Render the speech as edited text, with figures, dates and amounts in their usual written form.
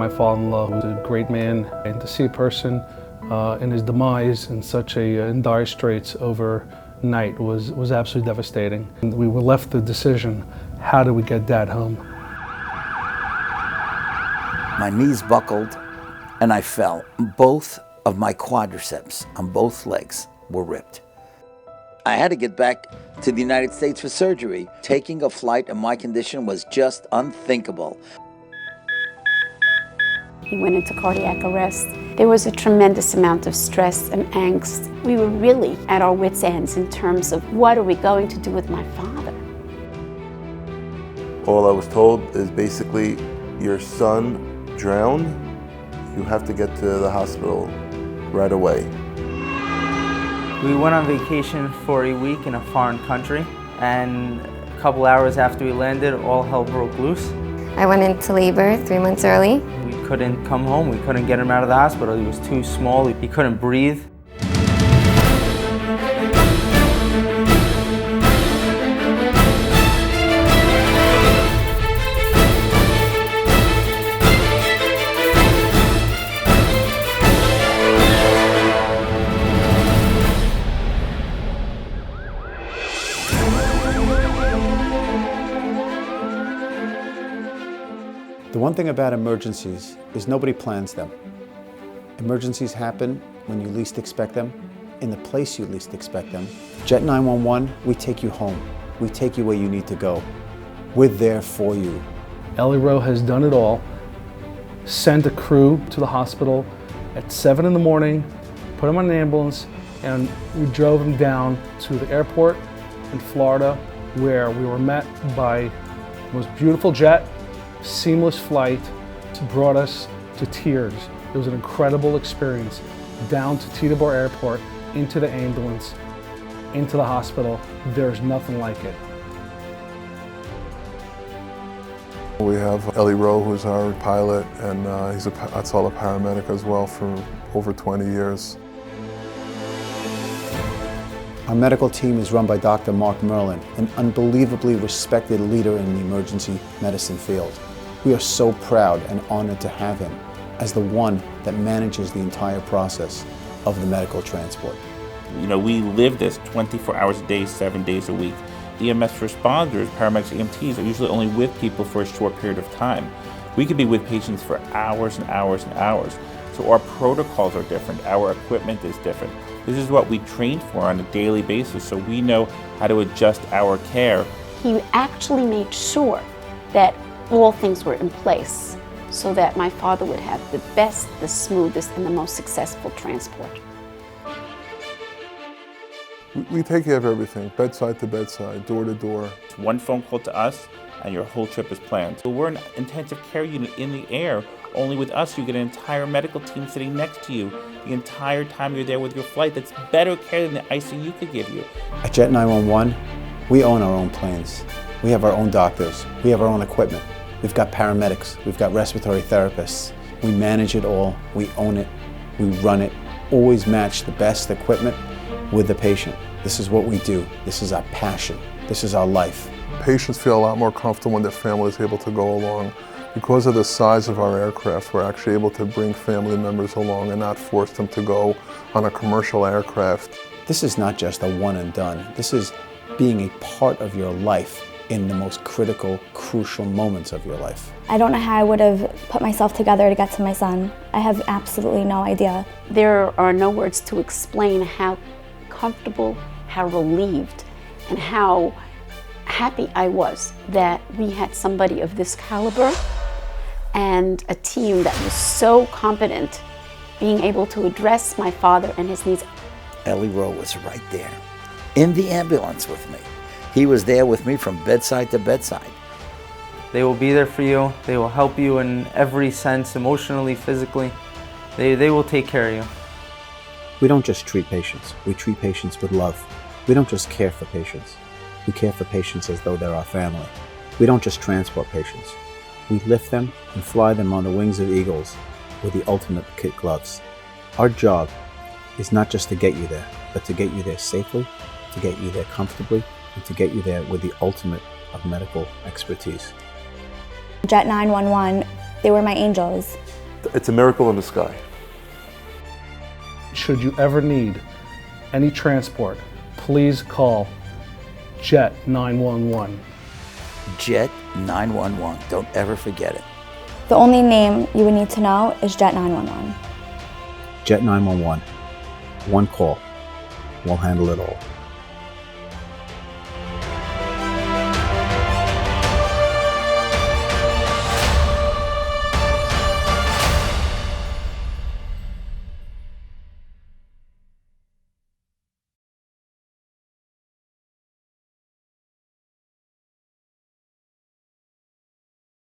My father-in-law was a great man, and to see a person in his demise in such in dire straits overnight was absolutely devastating. And we were left the decision, how do we get Dad home? My knees buckled and I fell. Both of my quadriceps on both legs were ripped. I had to get back to the United States for surgery. Taking a flight in my condition was just unthinkable. He went into cardiac arrest. There was a tremendous amount of stress and angst. We were really at our wits' ends in terms of what are we going to do with my father? All I was told is basically, your son drowned. You have to get to the hospital right away. We went on vacation for a week in a foreign country, and a couple hours after we landed, all hell broke loose. I went into labor 3 months early. We couldn't come home, we couldn't get him out of the hospital. He was too small, he couldn't breathe. The one thing about emergencies is nobody plans them. Emergencies happen when you least expect them, in the place you least expect them. Jet 911, we take you home. We take you where you need to go. We're there for you. Ellie Rowe has done it all. Sent a crew to the hospital at 7 in the morning, put him on an ambulance, and we drove him down to the airport in Florida, where we were met by the most beautiful jet, seamless flight. It brought us to tears. It was an incredible experience. Down to Teterboro Airport, into the ambulance, into the hospital. There's nothing like it. We have Ellie Rowe, who's our pilot, and he's that's all a paramedic as well for over 20 years. Our medical team is run by Dr. Mark Merlin, an unbelievably respected leader in the emergency medicine field. We are so proud and honored to have him as the one that manages the entire process of the medical transport. You know, we live this 24 hours a day, 7 days a week. EMS responders, paramedics, EMTs are usually only with people for a short period of time. We could be with patients for hours and hours and hours. So our protocols are different, our equipment is different. This is what we train for on a daily basis, so we know how to adjust our care. He actually made sure that all things were in place so that my father would have the best, the smoothest, and the most successful transport. We take care of everything, bedside to bedside, door to door. It's one phone call to us and your whole trip is planned. So we're an intensive care unit in the air. Only with us, you get an entire medical team sitting next to you the entire time you're there with your flight. That's better care than the ICU could give you. At Jet 911, we own our own planes. We have our own doctors. We have our own equipment. We've got paramedics. We've got respiratory therapists. We manage it all. We own it. We run it. Always match the best equipment with the patient. This is what we do. This is our passion. This is our life. Patients feel a lot more comfortable when their family is able to go along. Because of the size of our aircraft, we're actually able to bring family members along and not force them to go on a commercial aircraft. This is not just a one and done. This is being a part of your life in the most critical, crucial moments of your life. I don't know how I would have put myself together to get to my son. I have absolutely no idea. There are no words to explain how comfortable, how relieved, and how happy I was that we had somebody of this caliber and a team that was so competent being able to address my father and his needs. Ellie Rowe was right there in the ambulance with me. He was there with me from bedside to bedside. They will be there for you. They will help you in every sense, emotionally, physically. They will take care of you. We don't just treat patients. We treat patients with love. We don't just care for patients. We care for patients as though they're our family. We don't just transport patients. We lift them and fly them on the wings of eagles with the ultimate kit gloves. Our job is not just to get you there, but to get you there safely, to get you there comfortably, and to get you there with the ultimate of medical expertise. Jet 911 They were my angels. It's a miracle in the sky. Should you ever need any transport, please call Jet 911. Jet 911. Don't ever forget it. The only name you would need to know is Jet 911. Jet 911. One call. We'll handle it all.